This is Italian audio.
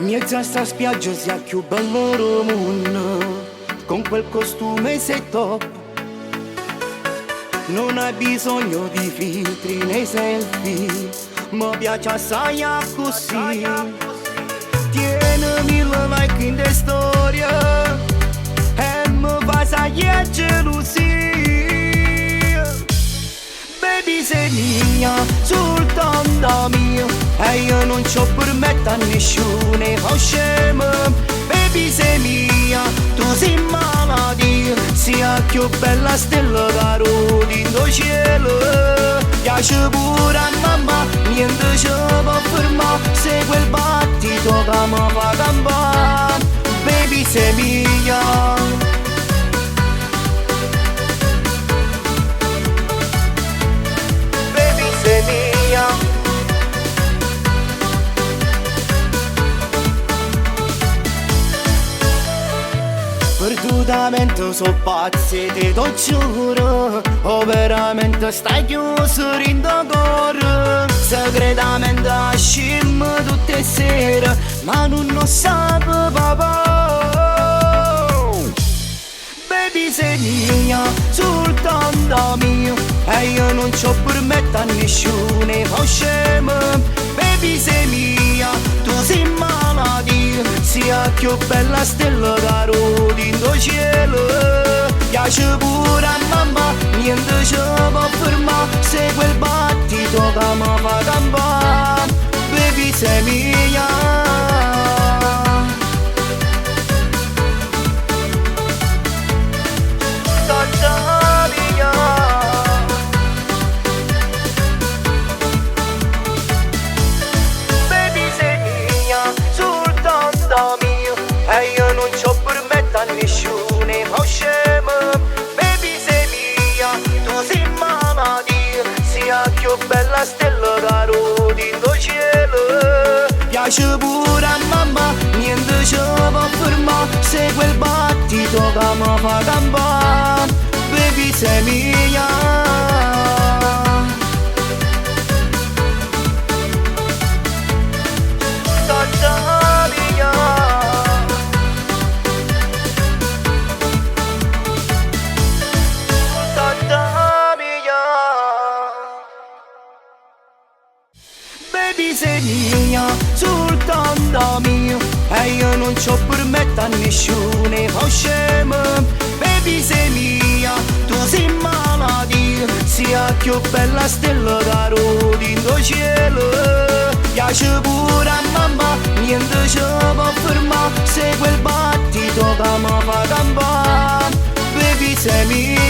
Miezza a sta spiaggia sia più bello del mondo, con quel costume sei top. Non hai bisogno di filtri nei selfie, mi piace assai così. Tienimi la like in the storia e mi fai sai gelosia. Baby sei mia, soltanto mia, e io non ci permetto a nessuno fa scemo. Baby sei mia, tu sei malattia, sia più bella stella caro dentro cielo. Piace pure a mamma, niente ci può fermare, se quel battito che mi fa campare. Baby sei mia. Perdutamente so pazzi, te lo giuro, o veramente stai chiuso in cuore. Segretamente ascimmo tutte le sere, ma non lo sape papà. Baby sei mia, soltanto mia, e io non ci permetto a nessuno fa scemo. Baby sei mia, tu sei malattia, sia più bella stella caro dentro cielo. Piace pure a mamma, niente ci può fermare, se quel battito che mi fa campare. Baby sei mia. Nessuno fa scemo, baby sei mia, tu sei malattia, sia più bella stella caro dentro cielo. Piace pure a mamma, niente ci può fermare, se quel battito che mi fa campare. Baby sei mia. Baby sei mia, soltanto mia, e io non ci permetto a nessuno fa scemo. Baby sei mia, tu sei malattia, sia più bella stella caro dentro cielo. Piace pure a mamma, niente ci può fermare, se quel battito che mi fa campare. Baby sei mia.